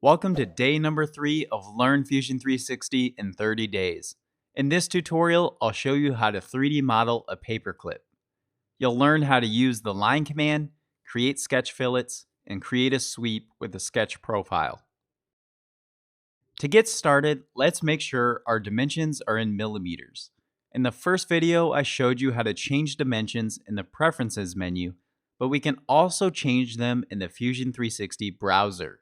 Welcome to day number 3 of Learn Fusion 360 in 30 days. In this tutorial, I'll show you how to 3D model a paperclip. You'll learn how to use the line command, create sketch fillets, and create a sweep with a sketch profile. To get started, let's make sure our dimensions are in millimeters. In the first video, I showed you how to change dimensions in the Preferences menu, but we can also change them in the Fusion 360 browser.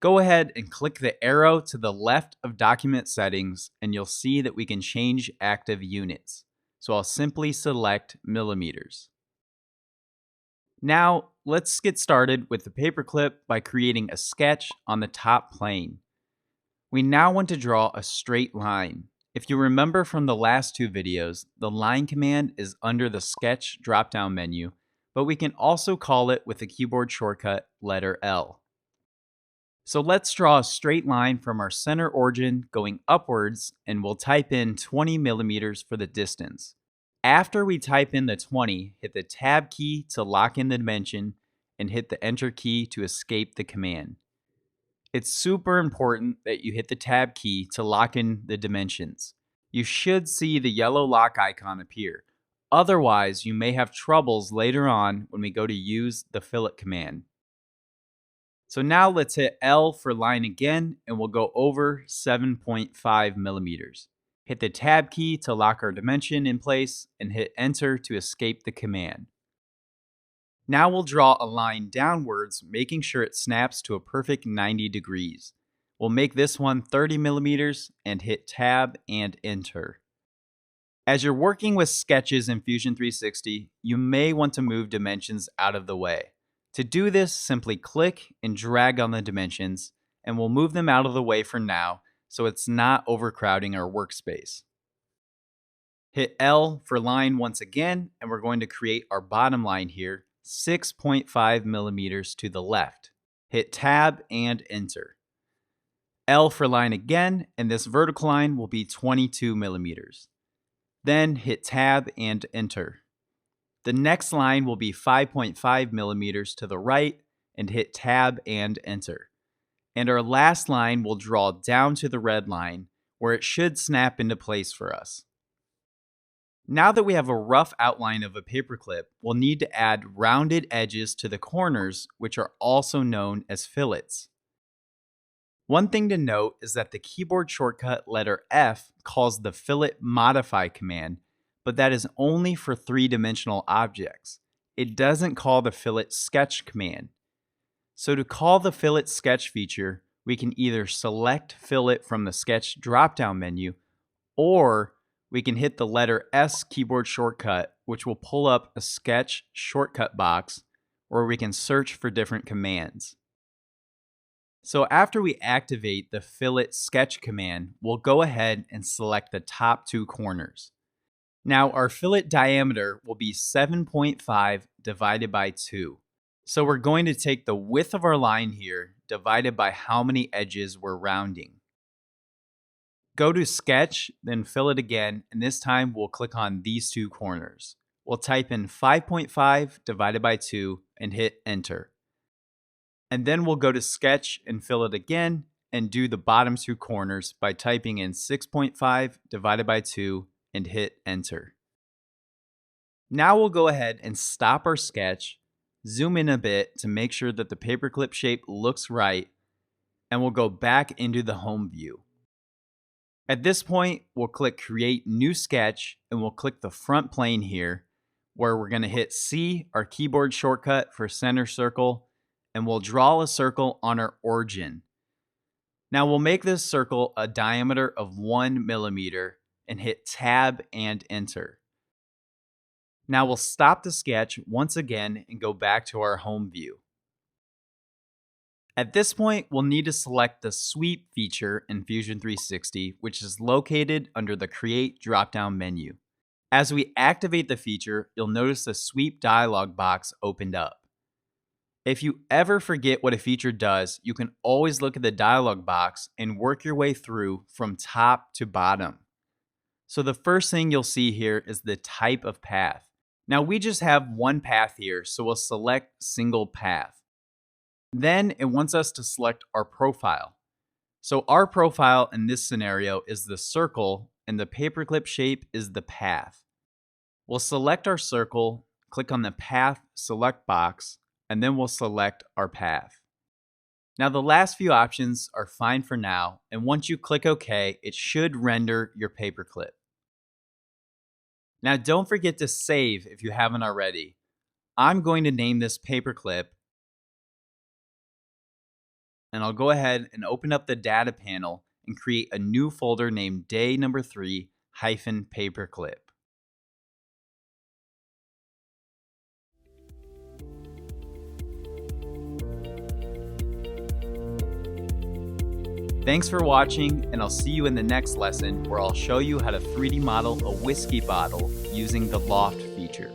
Go ahead and click the arrow to the left of Document Settings, and you'll see that we can change active units. So I'll simply select millimeters. Now, let's get started with the paperclip by creating a sketch on the top plane. We now want to draw a straight line. If you remember from the last two videos, the line command is under the Sketch drop-down menu, but we can also call it with the keyboard shortcut letter L. So let's draw a straight line from our center origin going upwards, and we'll type in 20 millimeters for the distance. After we type in the 20, hit the Tab key to lock in the dimension and hit the Enter key to escape the command. It's super important that you hit the Tab key to lock in the dimensions. You should see the yellow lock icon appear. Otherwise, you may have troubles later on when we go to use the fillet command. So now let's hit L for line again, and we'll go over 7.5 millimeters. Hit the Tab key to lock our dimension in place and hit Enter to escape the command. Now we'll draw a line downwards, making sure it snaps to a perfect 90 degrees. We'll make this one 30 millimeters and hit Tab and Enter. As you're working with sketches in Fusion 360, you may want to move dimensions out of the way. To do this, simply click and drag on the dimensions, and we'll move them out of the way for now so it's not overcrowding our workspace. Hit L for line once again, and we're going to create our bottom line here, 6.5 millimeters to the left. Hit Tab and Enter. L for line again, and this vertical line will be 22 millimeters. Then hit Tab and Enter. The next line will be 5.5 millimeters to the right, and hit Tab and Enter. And our last line will draw down to the red line, where it should snap into place for us. Now that we have a rough outline of a paperclip, we'll need to add rounded edges to the corners, which are also known as fillets. One thing to note is that the keyboard shortcut letter F calls the fillet modify command, but that is only for three-dimensional objects. It doesn't call the fillet sketch command. So to call the fillet sketch feature, we can either select fillet from the sketch drop-down menu, or we can hit the letter S keyboard shortcut, which will pull up a sketch shortcut box, or we can search for different commands. So after we activate the fillet sketch command, we'll go ahead and select the top two corners. Now our fillet diameter will be 7.5 divided by 2. So we're going to take the width of our line here divided by how many edges we're rounding. Go to Sketch, then Fillet again, and this time we'll click on these two corners. We'll type in 5.5 divided by 2 and hit Enter. And then we'll go to Sketch and Fillet again and do the bottom two corners by typing in 6.5 divided by 2 and hit Enter. Now we'll go ahead and stop our sketch, zoom in a bit to make sure that the paperclip shape looks right, and we'll go back into the home view. At this point, we'll click Create New Sketch, and we'll click the front plane here, where we're going to hit C, our keyboard shortcut for center circle, and we'll draw a circle on our origin. Now we'll make this circle a diameter of 1 millimeter, and hit Tab and Enter. Now we'll stop the sketch once again and go back to our home view. At this point, we'll need to select the Sweep feature in Fusion 360, which is located under the Create drop-down menu. As we activate the feature, you'll notice the Sweep dialog box opened up. If you ever forget what a feature does, you can always look at the dialog box and work your way through from top to bottom. So the first thing you'll see here is the type of path. Now we just have one path here, so we'll select single path. Then it wants us to select our profile. So our profile in this scenario is the circle and the paperclip shape is the path. We'll select our circle, click on the Path Select box, and then we'll select our path. Now the last few options are fine for now, and once you click OK, it should render your paperclip. Now don't forget to save if you haven't already. I'm going to name this paperclip, and I'll go ahead and open up the data panel and create a new folder named day number 3-paperclip. Thanks for watching, and I'll see you in the next lesson where I'll show you how to 3D model a whiskey bottle using the loft feature.